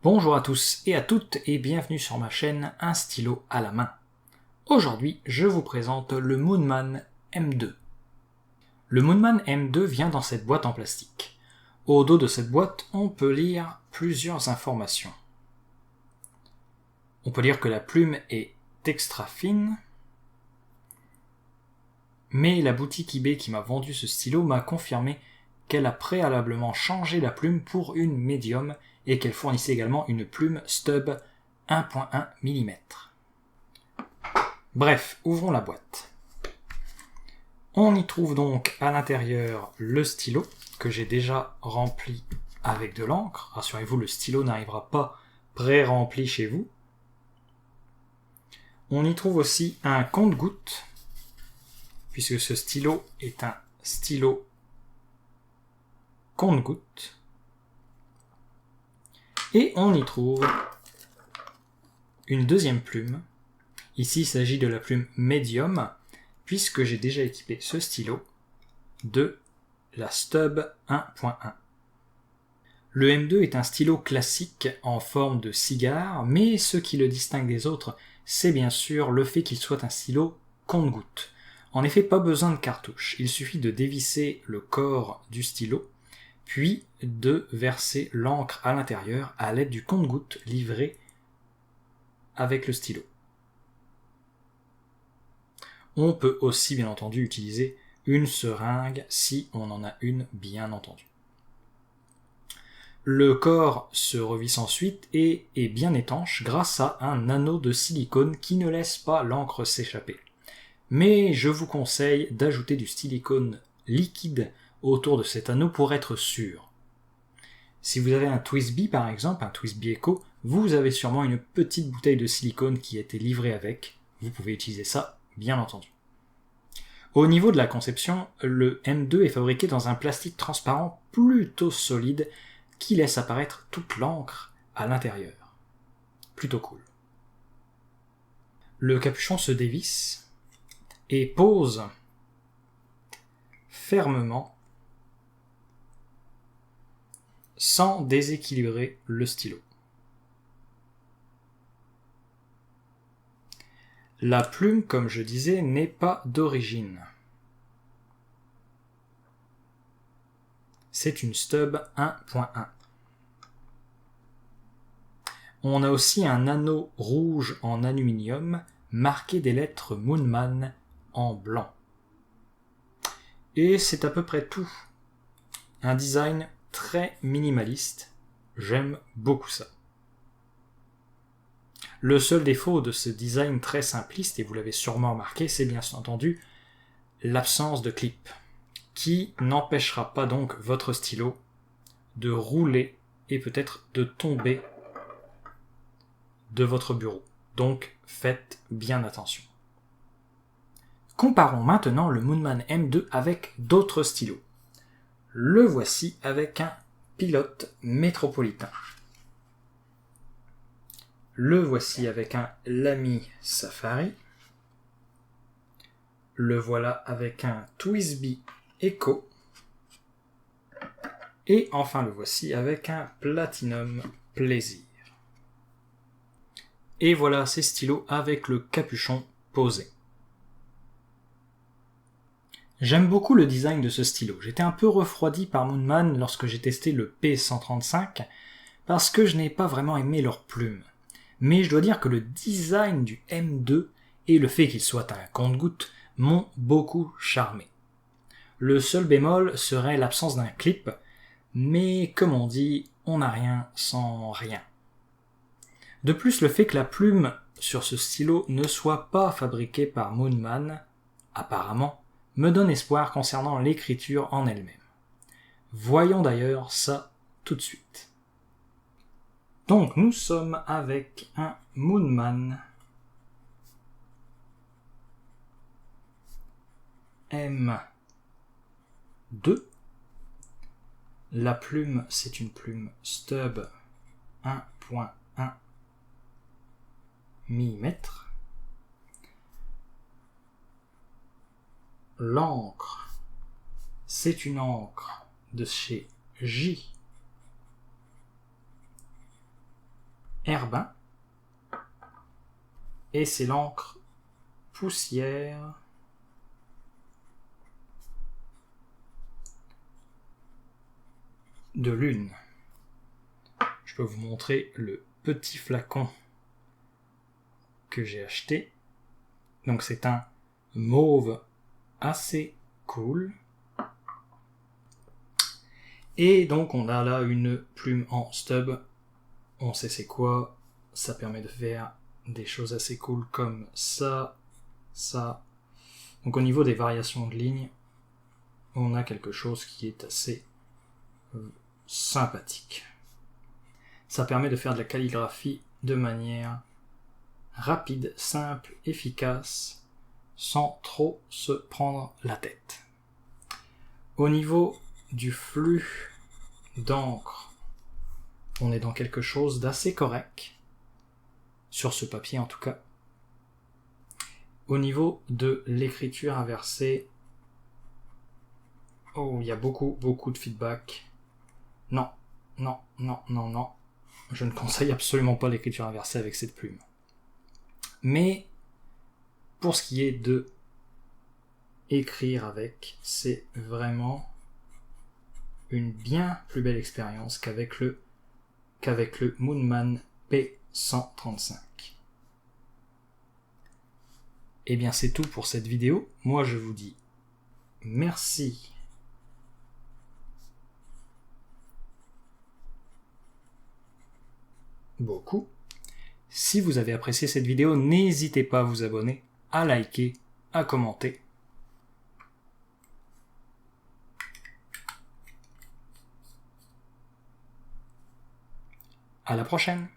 Bonjour à tous et à toutes et bienvenue sur ma chaîne Un stylo à la main. Aujourd'hui, je vous présente le Moonman M2. Le Moonman M2 vient dans cette boîte en plastique. Au dos de cette boîte, on peut lire plusieurs informations. On peut lire que la plume est extra fine, mais la boutique eBay qui m'a vendu ce stylo m'a confirmé qu'elle a préalablement changé la plume pour une médium et qu'elle fournissait également une plume stub 1.1 mm. Bref, ouvrons la boîte. On y trouve donc à l'intérieur le stylo que j'ai déjà rempli avec de l'encre. Rassurez-vous, le stylo n'arrivera pas pré-rempli chez vous. On y trouve aussi un compte-gouttes, puisque ce stylo est un stylo compte-gouttes. Et on y trouve une deuxième plume. Ici, il s'agit de la plume médium, puisque j'ai déjà équipé ce stylo de la Stub 1.1. Le M2 est un stylo classique en forme de cigare, mais ce qui le distingue des autres, c'est bien sûr le fait qu'il soit un stylo compte-gouttes. En effet, pas besoin de cartouche, il suffit de dévisser le corps du stylo, puis de verser l'encre à l'intérieur à l'aide du compte-gouttes livré avec le stylo. On peut aussi bien entendu utiliser une seringue si on en a une bien entendu. Le corps se revisse ensuite et est bien étanche grâce à un anneau de silicone qui ne laisse pas l'encre s'échapper. Mais je vous conseille d'ajouter du silicone liquide autour de cet anneau pour être sûr. Si vous avez un TWSBI par exemple, un TWSBI Eco, vous avez sûrement une petite bouteille de silicone qui a été livrée avec. Vous pouvez utiliser ça, bien entendu. Au niveau de la conception, le M2 est fabriqué dans un plastique transparent plutôt solide qui laisse apparaître toute l'encre à l'intérieur. Plutôt cool. Le capuchon se dévisse et pose fermement sans déséquilibrer le stylo. La plume, comme je disais, n'est pas d'origine. C'est une Stub 1.1. On a aussi un anneau rouge en aluminium marqué des lettres Moonman en blanc. Et c'est à peu près tout. Un design très minimaliste. J'aime beaucoup ça. Le seul défaut de ce design très simpliste, et vous l'avez sûrement remarqué, c'est bien entendu l'absence de clip, qui n'empêchera pas donc votre stylo de rouler et peut-être de tomber de votre bureau. Donc faites bien attention. Comparons maintenant le Moonman M2 avec d'autres stylos. Le voici avec un pilote métropolitain. Le voici avec un Lamy Safari. Le voilà avec un TWSBI Eco. Et enfin le voici avec un Platinum Plaisir. Et voilà ces stylos avec le capuchon posé. J'aime beaucoup le design de ce stylo. J'étais un peu refroidi par Moonman lorsque j'ai testé le P135 parce que je n'ai pas vraiment aimé leur plume. Mais je dois dire que le design du M2 et le fait qu'il soit un compte-gouttes m'ont beaucoup charmé. Le seul bémol serait l'absence d'un clip, mais comme on dit, on n'a rien sans rien. De plus, le fait que la plume sur ce stylo ne soit pas fabriquée par Moonman, apparemment, me donne espoir concernant l'écriture en elle-même. Voyons d'ailleurs ça tout de suite. Donc nous sommes avec un Moonman M2. La plume, c'est une plume Stub 1.1 mm. L'encre, c'est une encre de chez J. Herbin. Et c'est l'encre Poussière de Lune. Je peux vous montrer le petit flacon que j'ai acheté. Donc c'est un mauve assez cool. Et donc on a là une plume en stub. On sait c'est quoi. Ça permet de faire des choses assez cool comme ça, ça. Donc au niveau des variations de lignes, on a quelque chose qui est assez sympathique. Ça permet de faire de la calligraphie de manière rapide, simple, efficace, sans trop se prendre la tête. Au niveau du flux d'encre, on est dans quelque chose d'assez correct, sur ce papier en tout cas. Au niveau de l'écriture inversée, il y a beaucoup de feedback. Non, je ne conseille absolument pas l'écriture inversée avec cette plume. Mais pour ce qui est de écrire avec, c'est vraiment une bien plus belle expérience qu'avec le Moonman P135. Et bien c'est tout pour cette vidéo. Moi je vous dis merci beaucoup. Si vous avez apprécié cette vidéo, n'hésitez pas à vous abonner, à liker, à commenter. À la prochaine!